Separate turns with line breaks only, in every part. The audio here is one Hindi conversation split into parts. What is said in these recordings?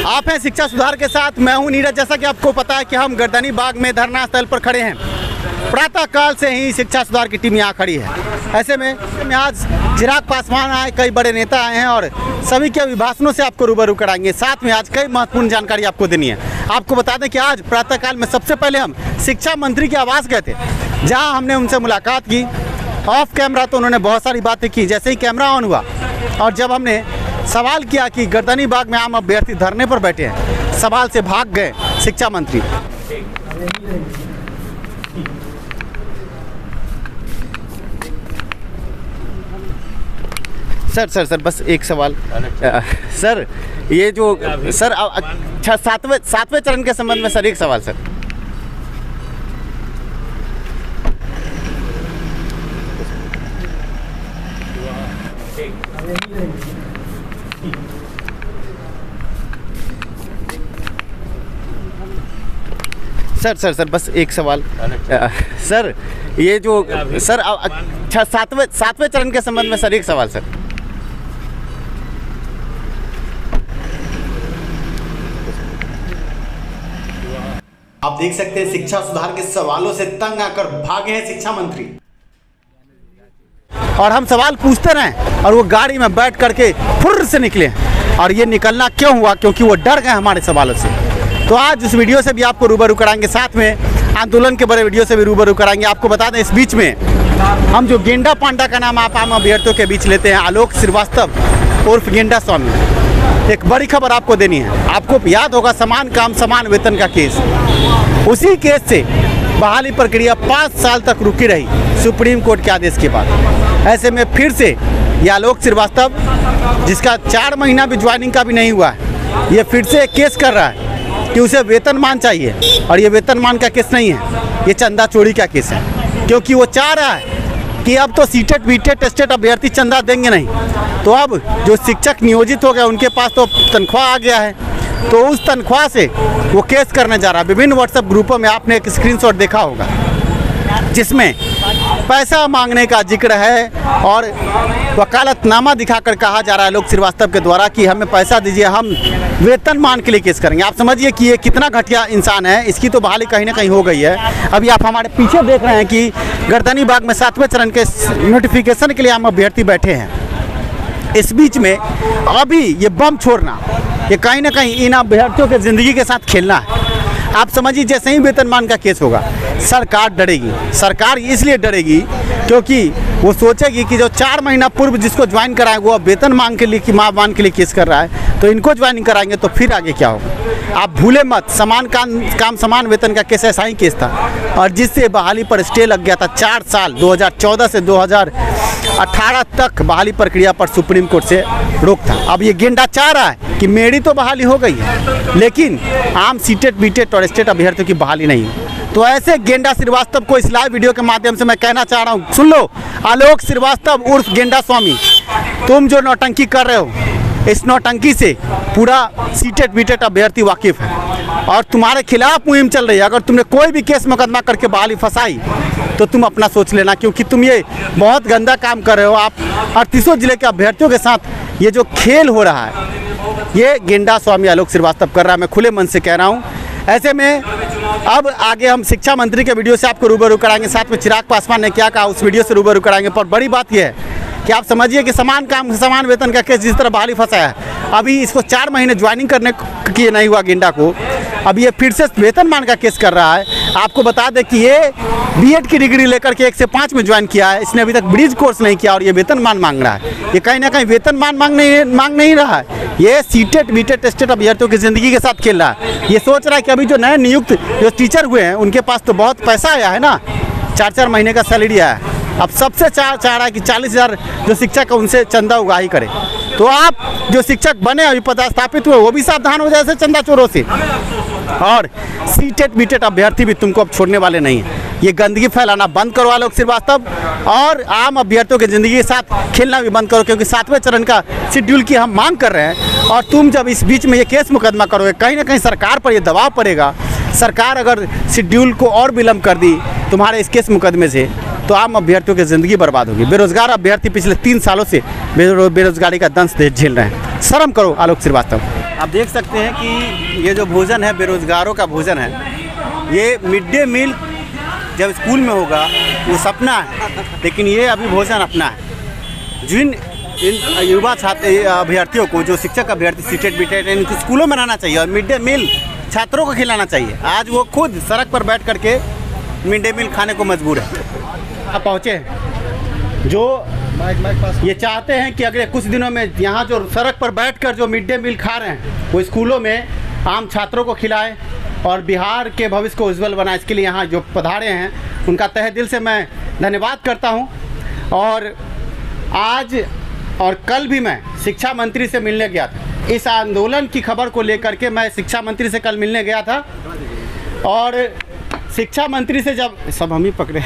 आप हैं शिक्षा सुधार के साथ, मैं हूं नीरज। जैसा कि आपको पता है कि हम गर्दनी बाग में धरना स्थल पर खड़े हैं। प्रातः काल से ही शिक्षा सुधार की टीम यहाँ खड़ी है। ऐसे में आज चिराग पासवान आए, कई बड़े नेता आए हैं और सभी के अभिभाषणों से आपको रूबरू कराएंगे। साथ में आज कई महत्वपूर्ण जानकारी आपको देनी है। आपको बता दें कि आज प्रातःकाल में सबसे पहले हम शिक्षा मंत्री के आवास गए थे, जहाँ हमने उनसे मुलाकात की। ऑफ कैमरा तो उन्होंने बहुत सारी बातें की। जैसे ही कैमरा ऑन हुआ और जब हमने सवाल किया कि गर्दनी बाग में आम अभ्यर्थी धरने पर बैठे हैं, सवाल से भाग गए शिक्षा मंत्री। सर बस एक सवाल। सर ये जो सर सातवें चरण के संबंध में सर एक सवाल सर। सर बस एक सवाल। सर ये जो सर सातवें चरण के संबंध में सर एक सवाल सर। आप देख सकते हैं शिक्षा सुधार के सवालों से तंग आकर भागे हैं शिक्षा मंत्री। और हम सवाल पूछते रहे और वो गाड़ी में बैठ करके फुर्र से निकले। और ये निकलना क्यों हुआ? क्योंकि वो डर गए हमारे सवालों से। तो आज इस वीडियो से भी आपको रूबरू कराएंगे, साथ में आंदोलन के बड़े वीडियो से भी रूबरू कराएंगे। आपको बता दें, इस बीच में हम जो गेंडा पांडा का नाम आप आम अभ्यर्थियों के बीच लेते हैं, आलोक श्रीवास्तव उर्फ गेंडा स्वामी, एक बड़ी खबर आपको देनी है। आपको याद होगा समान काम समान वेतन का केस। उसी केस से बहाली प्रक्रिया 5 साल तक रुकी रही सुप्रीम कोर्ट के आदेश के बाद। ऐसे में फिर से ये आलोक श्रीवास्तव, जिसका 4 महीना भी ज्वाइनिंग का भी नहीं हुआ है, ये फिर से एक केस कर रहा है कि उसे वेतनमान चाहिए। और ये वेतनमान का केस नहीं है, ये चंदा चोरी का केस है। क्योंकि वो चाह रहा है कि अब तो सीटेट बीटेट टेस्टेड अभ्यर्थी चंदा देंगे नहीं, तो अब जो शिक्षक नियोजित हो गए उनके पास तो तनख्वाह आ गया है, तो उस तनख्वाह से वो केस करने जा रहा है। विभिन्न व्हाट्सएप ग्रुपों में आपने एक स्क्रीनशॉट देखा होगा जिसमें पैसा मांगने का जिक्र है और वकालतनामा दिखाकर कहा जा रहा है आलोक श्रीवास्तव के द्वारा कि हमें पैसा दीजिए, हम वेतनमान के लिए केस करेंगे। आप समझिए कि ये कितना घटिया इंसान है। इसकी तो बहाली कहीं ना कहीं हो गई है। अभी आप हमारे पीछे देख रहे हैं कि गर्दनी बाग में 7वें चरण के नोटिफिकेशन के लिए हम अभ्यर्थी बैठे हैं। इस बीच में अभी ये बम छोड़ना, ये कहीं ना कहीं इन अभ्यर्थियों के ज़िंदगी के साथ खेलना है। आप समझिए, जैसे ही वेतनमान का केस होगा सरकार डरेगी। सरकार इसलिए डरेगी क्योंकि वो सोचेगी कि जो 4 महीना पूर्व जिसको ज्वाइन कराए वो वेतन मांग के लिए कि मान के लिए केस कर रहा है, तो इनको ज्वाइनिंग कराएंगे तो फिर आगे क्या होगा। आप भूले मत, समान काम समान वेतन का केस ऐसा ही केस था और जिससे बहाली पर स्टे लग गया था 4 साल। 2014 से 2018 तक बहाली प्रक्रिया पर सुप्रीम कोर्ट से रोक था। अब ये गेंडा चाह रहा है कि मेरी तो बहाली हो गई है, लेकिन आम सीटेट बीटेट और स्टेट अभ्यर्थियों की बहाली नहीं। तो ऐसे गेंडा श्रीवास्तव को इस लाइव वीडियो के माध्यम से मैं कहना चाह रहा हूँ, सुन लो आलोक श्रीवास्तव उर्फ गेंडा स्वामी, तुम जो नौटंकी कर रहे हो, इस नौटंकी से पूरा सीटेट बीटेट अभ्यर्थी वाकिफ है और तुम्हारे खिलाफ मुहिम चल रही है। अगर तुमने कोई भी केस मुकदमा करके बहाली फंसाई तो तुम अपना सोच लेना, क्योंकि तुम ये बहुत गंदा काम कर रहे हो। आप 38 जिले के अभ्यर्थियों के साथ ये जो खेल हो रहा है, ये गेंडा स्वामी आलोक श्रीवास्तव कर रहा है। मैं खुले मन से कह रहा हूँ। ऐसे में अब आगे हम शिक्षा मंत्री के वीडियो से आपको रूबरू कराएंगे, साथ में चिराग पासवान ने क्या कहा उस वीडियो से रूबरू कराएंगे। पर बड़ी बात यह है कि आप समझिए कि समान काम समान वेतन का केस जिस तरह बहाली फंसाया है, अभी इसको 4 महीने ज्वाइनिंग करने की नहीं हुआ गेंडा को, अब ये फिर से वेतनमान का केस कर रहा है। आपको बता दें कि ये बीएड की डिग्री लेकर के 1 से 5 में ज्वाइन किया है, इसने अभी तक ब्रिज कोर्स नहीं किया और ये वेतनमान मांग रहा है। ये कहीं ना कहीं वेतनमान मांग नहीं रहा है, ये सीटेट बीटेट टेस्टेड अभ्यर्थियों की ज़िंदगी के साथ खेल रहा है। ये सोच रहा है कि अभी जो नए नियुक्त जो टीचर हुए हैं उनके पास तो बहुत पैसा आया है ना, 4-4 महीने का सैलरी आया है। अब सबसे चाह रहा है कि 40,000 जो शिक्षक है उनसे चंदा उगाही करे। तो आप जो शिक्षक बने अभी पदस्थापित हुए वो भी सावधान हो जाए ऐसे चंदा चोरों से। और सीटेट बीटेट अभ्यर्थी भी तुमको अब छोड़ने वाले नहीं हैं। ये गंदगी फैलाना बंद करो आलोक श्रीवास्तव, और आम अभ्यर्थियों की ज़िंदगी के साथ खेलना भी बंद करो, क्योंकि 7वें चरण का शेड्यूल की हम मांग कर रहे हैं। और तुम जब इस बीच में ये केस मुकदमा करोगे, कहीं ना कहीं सरकार पर ये दबाव पड़ेगा। सरकार अगर शेड्यूल को और विलम्ब कर दी तुम्हारे इस केस मुकदमे से, तो आम अभ्यर्थियों की ज़िंदगी बर्बाद होगी। बेरोजगार अभ्यर्थी पिछले 3 सालों से बेरोजगारी का दंश झेल रहे हैं। शर्म करो आलोक श्रीवास्तव। आप देख सकते हैं कि ये जो भोजन है बेरोजगारों का भोजन है। ये मिड डे मील जब स्कूल में होगा वो सपना है, लेकिन ये अभी भोजन अपना है। जिन इन युवा छात्र अभ्यर्थियों को, जो शिक्षक अभ्यर्थी सीटेट बीटेट, इनको स्कूलों में रहना चाहिए और मिड डे मील छात्रों को खिलाना चाहिए। आज वो खुद सड़क पर बैठ करके मिड डे मील खाने को मजबूर है। अब पहुँचे हैं जो ये चाहते हैं कि अगले कुछ दिनों में यहाँ जो सड़क पर बैठकर जो मिड डे मील खा रहे हैं वो स्कूलों में आम छात्रों को खिलाए और बिहार के भविष्य को उज्जवल बनाए। इसके लिए यहाँ जो पधारे हैं उनका तहे दिल से मैं धन्यवाद करता हूँ। और आज और कल भी मैं शिक्षा मंत्री से मिलने गया था। इस आंदोलन की खबर को लेकर के मैं शिक्षा मंत्री से कल मिलने गया था और शिक्षा मंत्री से जब सब हम ही पकड़े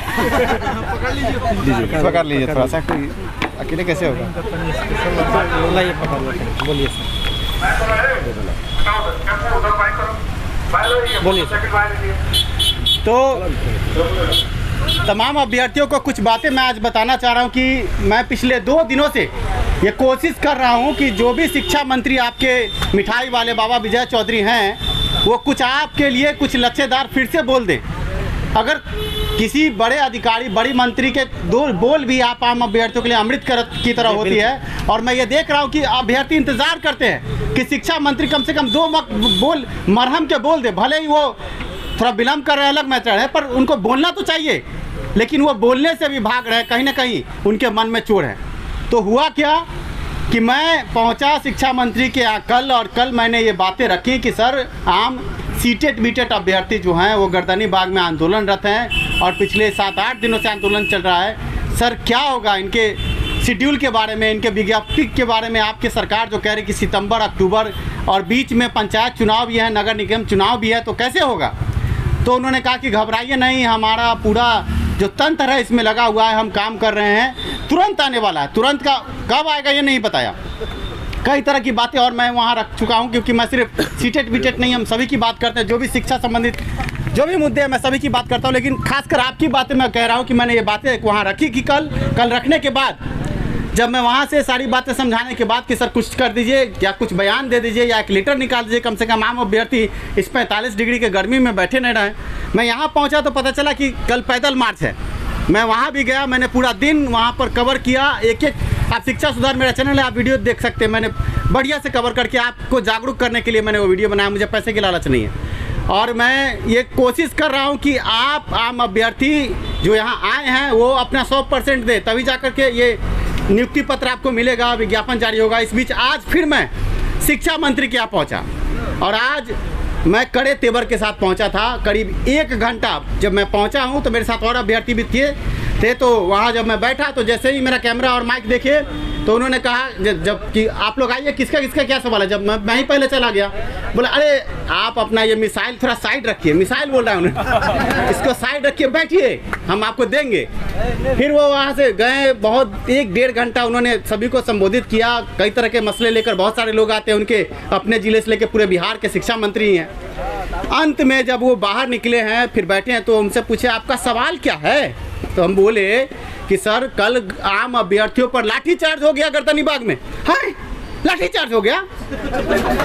पकड़ लीजिए थोड़ा सा, कोई अकेले कैसे होगा। बोलिए। तो तमाम अभ्यर्थियों को कुछ बातें मैं आज बताना चाह रहा हूं कि मैं पिछले 2 दिनों से ये कोशिश कर रहा हूं कि जो भी शिक्षा मंत्री आपके मिठाई वाले बाबा विजय चौधरी हैं वो कुछ आपके लिए कुछ लच्छेदार फिर से बोल दें। अगर किसी बड़े अधिकारी, बड़ी मंत्री के 2 बोल भी आप आम अभ्यर्थियों के लिए अमृत की तरह होती है। और मैं ये देख रहा हूँ कि अभ्यर्थी इंतज़ार करते हैं कि शिक्षा मंत्री कम से कम 2 बोल मरहम के बोल दे। भले ही वो थोड़ा विलम्ब कर रहे हैं, अलग मैटर है, पर उनको बोलना तो चाहिए। लेकिन वो बोलने से भी भाग रहे हैं, कहीं ना कहीं उनके मन में चोर है। तो हुआ क्या कि मैं पहुंचा शिक्षा मंत्री के यहाँ कल, और कल मैंने ये बातें रखी कि सर आम सीटेट बीटेट अभ्यर्थी जो हैं वो गर्दनी बाग में आंदोलनरत हैं और पिछले 7-8 दिनों से आंदोलन चल रहा है। सर क्या होगा इनके शेड्यूल के बारे में, इनके विज्ञप्ति के बारे में आपकी सरकार जो कह रही कि सितंबर अक्टूबर और बीच में पंचायत चुनाव भी है, नगर निगम चुनाव भी है, तो कैसे होगा। तो उन्होंने कहा कि घबराइए नहीं, हमारा पूरा जो तंत्र है इसमें लगा हुआ है, हम काम कर रहे हैं, तुरंत आने वाला है। तुरंत का कब आएगा ये नहीं बताया। कई तरह की बातें और मैं वहाँ रख चुका हूँ, क्योंकि मैं सिर्फ सीटेट बीटेट नहीं, हम सभी की बात करते हैं। जो भी शिक्षा संबंधित जो भी मुद्दे हैं मैं सभी की बात करता हूँ, लेकिन खासकर आपकी बातें मैं कह रहा हूँ कि मैंने ये बातें वहाँ रखी कि कल रखने के बाद जब मैं वहाँ से सारी बातें समझाने के बाद कि सर कुछ कर दीजिए या कुछ बयान दे दीजिए या एक लेटर निकाल दीजिए, कम से कम आम अभ्यर्थी इस 45 डिग्री के गर्मी में बैठे नहीं रहे। मैं यहाँ पहुँचा तो पता चला कि कल पैदल मार्च है। मैं वहाँ भी गया, मैंने पूरा दिन वहाँ पर कवर किया। एक आप शिक्षा सुधार मेरा चैनल है, आप वीडियो देख सकते हैं। मैंने बढ़िया से कवर करके आपको जागरूक करने के लिए मैंने वो वीडियो बनाया। मुझे पैसे की लालच नहीं है और मैं ये कोशिश कर रहा हूँ कि आप आम अभ्यर्थी जो यहाँ आए हैं वो अपना 100% दे, तभी जा कर के ये नियुक्ति पत्र आपको मिलेगा, विज्ञापन जारी होगा। इस बीच आज फिर मैं शिक्षा मंत्री के यहाँ पहुँचा और आज मैं कड़े तेवर के साथ पहुंचा था। करीब 1 घंटा जब मैं पहुंचा हूं तो मेरे साथ और अभ्यर्थी भी थे। तो वहां जब मैं बैठा तो जैसे ही मेरा कैमरा और माइक देखे तो उन्होंने कहा जब कि आप लोग आइए, किसका क्या सवाल है। जब मैं ही पहले चला गया, बोला अरे आप अपना ये मिसाइल थोड़ा साइड रखिए। मिसाइल बोल रहा है उन्हें, इसको साइड रखिए, बैठिए, हम आपको देंगे। फिर वो वहाँ से गए, बहुत 1-1.5 घंटा उन्होंने सभी को संबोधित किया। कई तरह के मसले लेकर बहुत सारे लोग आते हैं, उनके अपने ज़िले से लेकर पूरे बिहार के शिक्षा मंत्री हैं। अंत में जब वो बाहर निकले हैं, फिर बैठे हैं, तो उनसे पूछे आपका सवाल क्या है। तो हम बोले कि सर कल आम अभ्यर्थियों पर लाठीचार्ज हो गया गर्दनी बाग में। हाय, लाठीचार्ज हो गया,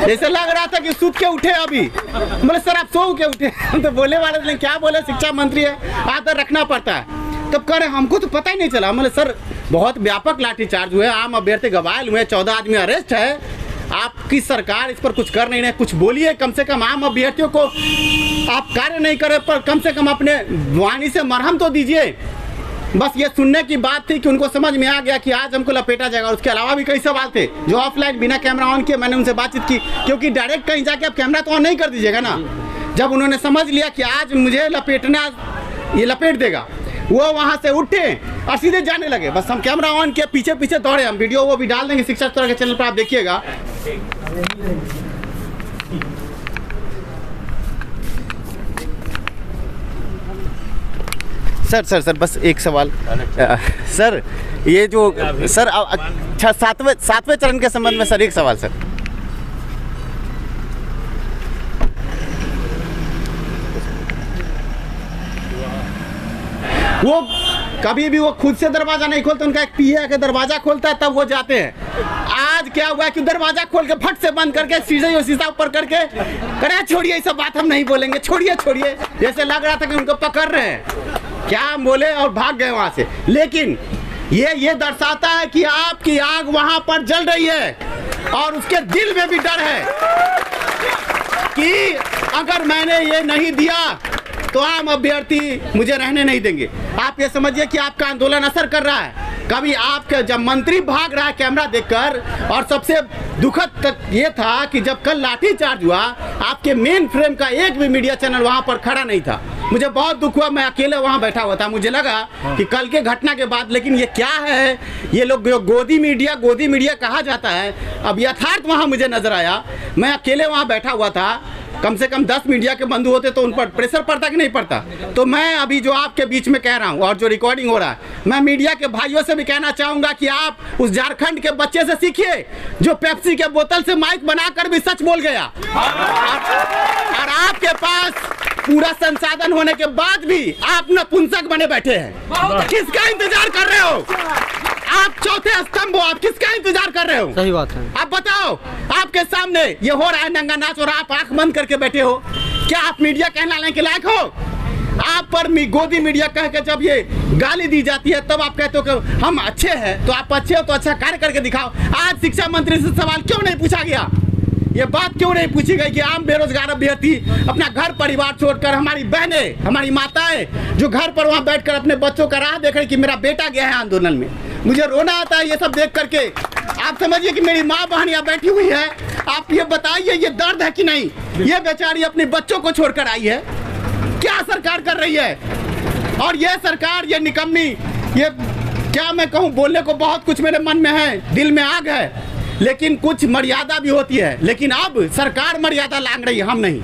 जैसे लग रहा था कि सूत के उठे अभी। बोले सर आप सो के उठे। तो बोले वाले ने क्या बोले, शिक्षा मंत्री है, आदर रखना पड़ता है। तब कह रहे हमको तो पता ही नहीं चला। बोले सर बहुत व्यापक लाठीचार्ज हुए, आम अभ्यर्थी घायल हुए, 14 आदमी अरेस्ट है, आपकी सरकार इस पर कुछ कर नहीं रहे, कुछ बोलिए। कम से कम आम अभ्यर्थियों को आप कार्य नहीं करे, पर कम से कम अपने वाणी से मरहम तो दीजिए। बस ये सुनने की बात थी कि उनको समझ में आ गया कि आज हमको लपेटा जाएगा। उसके अलावा भी कई सवाल थे जो ऑफलाइन बिना कैमरा ऑन किए मैंने उनसे बातचीत की, क्योंकि डायरेक्ट कहीं जाके आप कैमरा तो ऑन नहीं कर दीजिएगा ना। जब उन्होंने समझ लिया कि आज मुझे लपेटना, ये लपेट देगा, वो वहाँ से उठे और सीधे जाने लगे। बस हम कैमरा ऑन किया, पीछे पीछे दौड़े। हम वीडियो वो भी डाल देंगे शिक्षा सुधार के चैनल पर, आप देखिएगा। सर बस एक सवाल सर, ये जो सर 7वें चरण के संबंध में सर एक सवाल सर। वो कभी भी वो खुद से दरवाजा नहीं खोलते, उनका एक पीए के दरवाजा खोलता है तब वो जाते हैं। आज क्या हुआ कि दरवाजा खोल के फट से बंद करके शीशा ऊपर करके करे छोड़िए, ये सब बात हम नहीं बोलेंगे, छोड़िए छोड़िए, जैसे लग रहा था कि उनको पकड़ रहे हैं, क्या बोले और भाग गए वहां से। लेकिन ये दर्शाता है कि आपकी आग वहां पर जल रही है और उसके दिल में भी डर है कि अगर मैंने ये नहीं दिया तो आम अभ्यर्थी मुझे रहने नहीं देंगे। आप ये समझिए कि आपका आंदोलन असर कर रहा है। कभी आपके जब मंत्री भाग रहा है कैमरा देखकर, और सबसे दुखद तक ये था कि जब कल लाठीचार्ज हुआ आपके मेन फ्रेम का एक भी मीडिया चैनल वहां पर खड़ा नहीं था। मुझे बहुत दुख हुआ, मैं अकेले वहां बैठा हुआ था। मुझे लगा कि कल के घटना के बाद, लेकिन ये क्या है, ये लोग गोदी मीडिया कहा जाता है, अब यथार्थ वहां मुझे नजर आया। मैं अकेले वहां बैठा हुआ था, कम से कम 10 मीडिया के बंधु होते तो उन पर प्रेशर पड़ता कि नहीं पड़ता। तो मैं अभी जो आपके बीच में कह रहा हूं और जो रिकॉर्डिंग हो रहा है, मैं मीडिया के भाइयों से भी कहना चाहूंगा कि आप उस झारखंड के बच्चे से सीखिए जो पेप्सी के बोतल से माइक बनाकर भी सच बोल गया। और आपके पास पूरा संसाधन होने के बाद भी आप नपुंसक बने बैठे हैं। किसका इंतजार कर रहे हो? आप चौथे स्तंभ हो, आप किसका इंतजार कर रहे हो?
सही बात है।
आप बताओ, आपके सामने ये हो रहा है नंगा नाच और आप आंख बंद करके बैठे हो। क्या आप मीडिया कहलाने के लायक हो? आप पर गोदी मीडिया कह के जब ये गाली दी जाती है तब आप कहते हो कि हम अच्छे हैं। तो आप अच्छे हो तो अच्छा कार्य करके दिखाओ। आज शिक्षा मंत्री से सवाल क्यों नहीं पूछा गया? ये बात क्यों नहीं पूछी गई कि आम बेरोजगार अभ्यर्थी अपना घर परिवार छोड़कर, हमारी बहनें, हमारी माताएं जो घर पर वहां बैठकर अपने बच्चों का राह देख रही कि मेरा बेटा गया है आंदोलन में, मुझे रोना आता है ये सब देख करके। आप समझिए कि मेरी माँ बहन यहाँ बैठी हुई है, आप ये बताइए ये दर्द है कि नहीं? ये बेचारी अपने बच्चों को छोड़कर आई है, क्या सरकार कर रही है? और ये सरकार, ये निकम्मी, ये क्या मैं कहूँ, बोलने को बहुत कुछ मेरे मन में है, दिल में आग है, लेकिन कुछ मर्यादा भी होती है। लेकिन अब सरकार मर्यादा लांघ रही है, हम नहीं।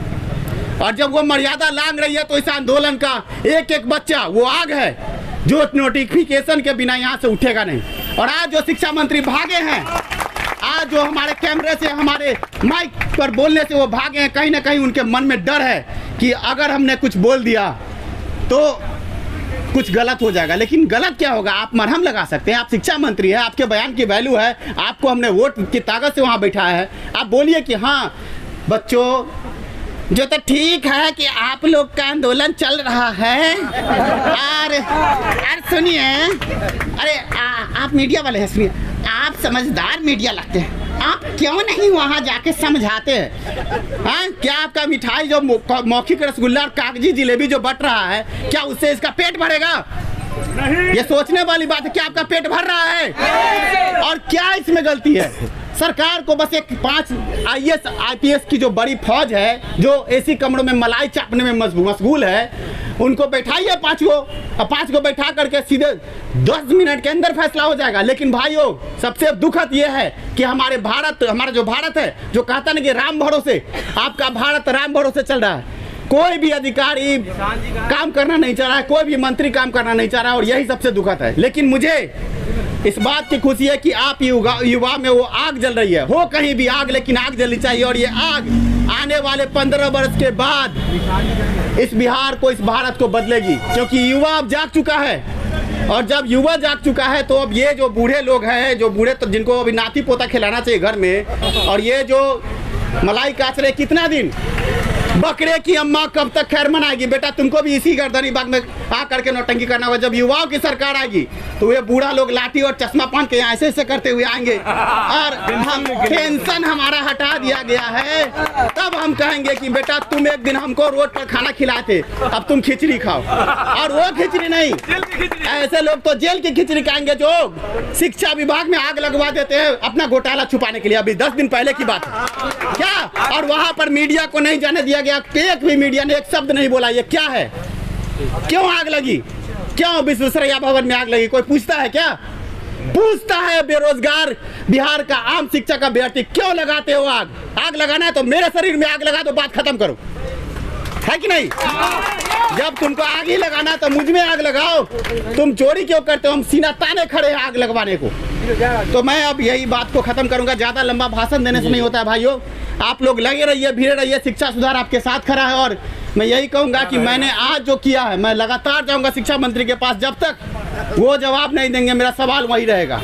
और जब वो मर्यादा लांघ रही है तो इस आंदोलन का एक एक बच्चा वो आग है जो नोटिफिकेशन के बिना यहाँ से उठेगा नहीं। और आज जो शिक्षा मंत्री भागे हैं, आज जो हमारे कैमरे से, हमारे माइक पर बोलने से वो भागे हैं, कहीं ना कहीं उनके मन में डर है कि अगर हमने कुछ बोल दिया तो कुछ गलत हो जाएगा। लेकिन गलत क्या होगा? आप मरहम लगा सकते हैं, आप शिक्षा मंत्री है, आपके बयान की वैल्यू है, आपको हमने वोट की ताकत से वहाँ बैठाया है। आप बोलिए कि हाँ बच्चों, जो तो ठीक है कि आप लोग का आंदोलन चल रहा है, और सुनिए, अरे आप मीडिया वाले हैं, सुनिए, आप समझदार मीडिया लगते हैं, आप क्यों नहीं वहाँ जाके समझाते हैं? हाँ, क्या आपका मिठाई जो मौखिक रसगुल्ला और कागजी जिलेबी जो बट रहा है, क्या उससे इसका पेट भरेगा? नहीं। ये सोचने वाली बात है, क्या आपका पेट भर रहा है? और क्या इसमें गलती है? सरकार को बस एक 5 IAS IPS की जो बड़ी फौज है, जो एसी कमरों में मलाई चापने में मशगूल है, उनको बैठाइए 5 को, और 5 को बैठा करके सीधे 10 मिनट के अंदर फैसला हो जाएगा। लेकिन भाइयों, सबसे दुखद ये है कि हमारा जो भारत है, जो कहता ना कि राम भरोसे, आपका भारत राम भरोसे चल रहा है। कोई भी अधिकारी काम करना नहीं चाह रहा है, कोई भी मंत्री काम करना नहीं चाह रहा है, और यही सबसे दुखद है। लेकिन मुझे इस बात की खुशी है कि आप युवा में वो आग जल रही है। हो कहीं भी आग, लेकिन आग जलनी चाहिए। और ये आग आने वाले 15 वर्ष के बाद इस बिहार को, इस भारत को बदलेगी, क्योंकि युवा अब जाग चुका है। और जब युवा जाग चुका है तो अब ये जो बूढ़े लोग हैं, जो बूढ़े तो जिनको अभी नाती पोता खिलाना चाहिए घर में, और ये जो मलाई काट रहे कितना दिन, बकरे की अम्मा कब तक खैर मनाएगी? बेटा तुमको भी इसी गर्दनी बाग में आ करके नौटंकी करना होगा। जब युवाओं की सरकार आएगी तो ये बूढ़ा लोग लाठी और चश्मा पहन के ऐसे ऐसे करते हुए आएंगे, और हम टेंशन हमारा हटा दिया गया है। तब हम कहेंगे कि बेटा तुम एक दिन हमको रोड पर खाना खिलाए थे, अब तुम खिचड़ी खाओ। और वो खिचड़ी नहीं, ऐसे लोग तो जेल की खिचड़ी खाएंगे जो शिक्षा विभाग में आग लगवा देते हैं अपना घोटाला छुपाने के लिए। अभी 10 दिन पहले की बात है क्या? और वहां पर मीडिया को नहीं जाने दिया गया, एक भी मीडिया ने एक शब्द नहीं बोला। ये क्या है? क्यों आग लगी? क्यों विश्वेश्वरैया भवन में आग लगी? कोई पूछता है क्या? पूछता है बेरोजगार बिहार का आम शिक्षा का अभ्यर्थी, क्यों लगाते हो आग? आग लगाना है तो मेरे शरीर में आग लगा दो, बात खत्म करो, है कि नहीं? जब तुमको आग ही लगाना तो मुझ में आग लगाओ। तुम चोरी क्यों करते हो? हम सीना ताने खड़े हैं आग लगवाने को। तो मैं अब यही बात को खत्म करूंगा, ज्यादा लंबा भाषण देने से नहीं होता है भाइयों। आप लोग लगे रहिए, भीड़े रहिए, शिक्षा सुधार आपके साथ खड़ा है। और मैं यही कहूंगा कि मैंने आज जो किया है, मैं लगातार जाऊंगा शिक्षा मंत्री के पास जब तक वो जवाब नहीं देंगे, मेरा सवाल वही रहेगा।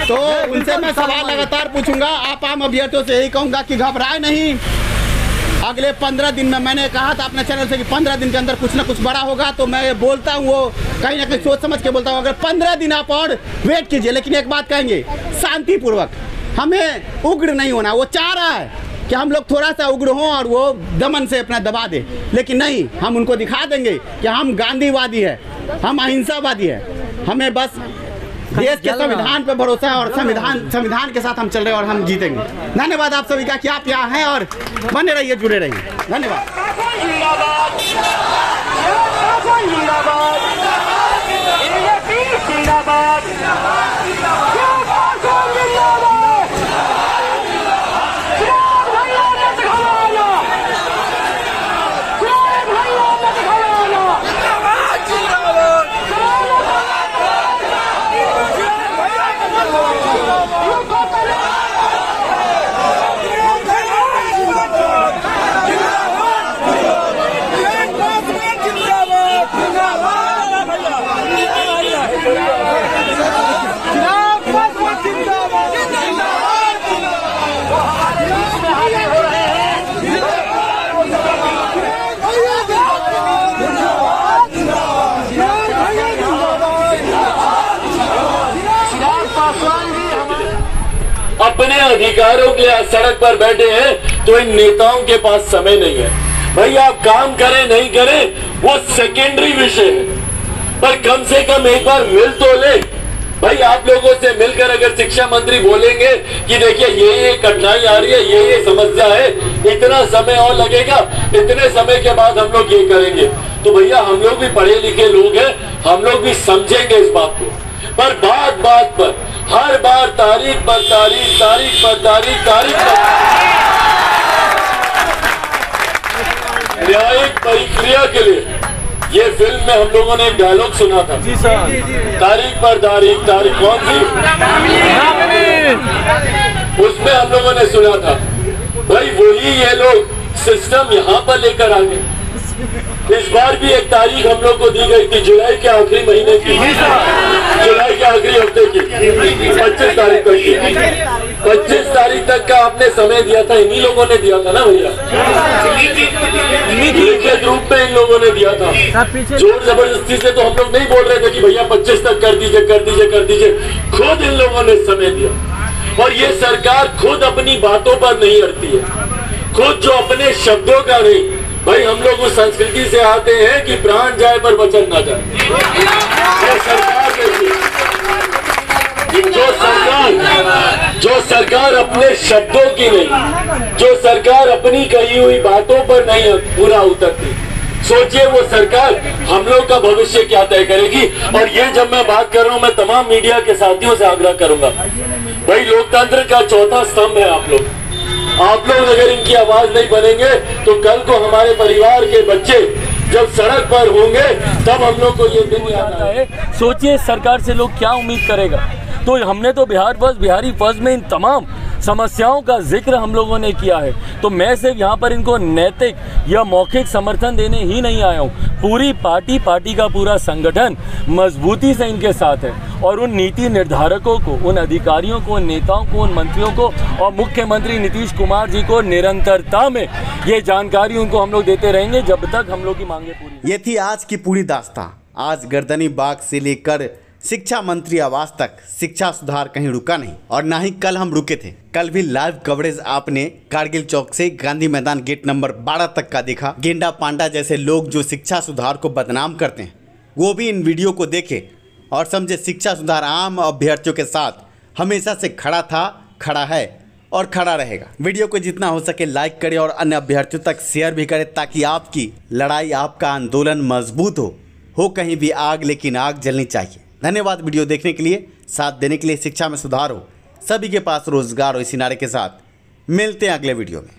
तो उनसे मैं सवाल लगातार पूछूंगा। आप आम अभ्यर्थियों से यही कहूँगा कि घबराए नहीं। अगले 15 दिन में, मैंने कहा था अपने चैनल से कि 15 दिन के अंदर कुछ ना कुछ बड़ा होगा, तो मैं बोलता हूँ वो कहीं ना कहीं सोच समझ के बोलता हूँ। अगर 15 दिन आप और वेट कीजिए, लेकिन एक बात कहेंगे शांतिपूर्वक, हमें उग्र नहीं होना। वो चाह रहा है कि हम लोग थोड़ा सा उग्र हों और वो दमन से अपना दबा दे, लेकिन नहीं, हम उनको दिखा देंगे कि हम गांधीवादी है, हम अहिंसावादी है। हमें बस देश के संविधान पर भरोसा है और संविधान के साथ हम चल रहे हैं और हम जीतेंगे। धन्यवाद आप सभी का कि आप यहाँ हैं और बने रहिए, जुड़े रहिए। धन्यवाद।
अपने अधिकारों के लिए सड़क पर बैठे हैं, तो इन नेताओं के पास समय नहीं है। भाई आप काम करें नहीं करें वो सेकेंडरी विषय है, पर कम से कम एक बार मिल तो ले। भाई आप लोगों से मिलकर अगर शिक्षा मंत्री बोलेंगे कि देखिए ये कठिनाई आ रही है, ये समस्या है, इतना समय और लगेगा, इतने समय के बाद हम लोग ये करेंगे, तो भैया हम लोग भी पढ़े लिखे लोग हैं, हम लोग भी समझेंगे इस बात को। पर बात बात पर हर बार तारीख पर तारीख, तारीख पर तारीख, तारीख पर न्यायिक प्रक्रिया के लिए ये फिल्म में हम लोगों ने एक डायलॉग सुना था, तारीख पर तारीख, तारीख कौन सी, उसमें हम लोगों ने सुना था। भाई वही ये लोग सिस्टम यहाँ पर लेकर आ गए। इस बार भी एक तारीख हम लोग को दी गई थी, जुलाई के आखिरी महीने की, जुलाई के आखिरी हफ्ते की, 25 तारीख तक की। 25 तारीख तक का आपने समय दिया था, इन्हीं लोगों ने दिया था ना भैया, लिखित रूप में इन लोगों ने दिया था। जोर जबरदस्ती से तो हम लोग नहीं बोल रहे थे कि भैया 25 तक कर दीजिए, कर दीजिए, कर दीजिए। खुद इन लोगों ने समय दिया। और ये सरकार खुद अपनी बातों पर नहीं अड़ती है, खुद जो अपने शब्दों का नहीं। भाई हम लोग उस संस्कृति से आते हैं कि प्राण जाए पर वचन ना जाए। जो सरकार अपने शब्दों की नहीं, जो सरकार अपनी कही हुई बातों पर नहीं पूरा उतरती, सोचिए वो सरकार हम लोग का भविष्य क्या तय करेगी। और ये जब मैं बात कर रहा हूँ, मैं तमाम मीडिया के साथियों से आग्रह करूंगा, भाई लोकतंत्र का चौथा स्तंभ है आप लोग। आप लोग अगर इनकी आवाज नहीं बनेंगे तो कल को हमारे परिवार के बच्चे जब सड़क पर होंगे तब हम लोग को ये दिन याद आए।
सोचिए सरकार से लोग क्या उम्मीद करेगा। तो हमने तो बिहारी फर्ज में इन तमाम समस्याओं का जिक्र हम लोगों ने किया है। तो मैं सिर्फ यहाँ पर इनको नैतिक या मौखिक समर्थन देने ही नहीं आया हूँ, पूरी पार्टी का पूरा संगठन मजबूती से इनके साथ है। और उन नीति निर्धारकों को, उन अधिकारियों को, उन नेताओं को, उन मंत्रियों को और मुख्यमंत्री नीतीश कुमार जी को निरंतरता में ये जानकारी उनको हम लोग देते रहेंगे जब तक हम लोग की मांगे पूरी।
ये थी आज की पूरी दास्तां। आज गर्दनी बाग से लेकर शिक्षा मंत्री आवास तक शिक्षा सुधार कहीं रुका नहीं, और ना ही कल हम रुके थे। कल भी लाइव कवरेज आपने कारगिल चौक से गांधी मैदान गेट नंबर 12 तक का देखा। गेंडा पांडा जैसे लोग जो शिक्षा सुधार को बदनाम करते हैं, वो भी इन वीडियो को देखे और समझे शिक्षा सुधार आम अभ्यर्थियों के साथ हमेशा से खड़ा था, खड़ा है और खड़ा रहेगा। वीडियो को जितना हो सके लाइक करें और अन्य अभ्यर्थियों तक शेयर भी करें, ताकि आपकी लड़ाई, आपका आंदोलन मजबूत हो कहीं भी आग, लेकिन आग जलनी चाहिए। धन्यवाद वीडियो देखने के लिए, साथ देने के लिए। शिक्षा में सुधार हो, सभी के पास रोजगार हो, इसी नारे के साथ मिलते हैं अगले वीडियो में।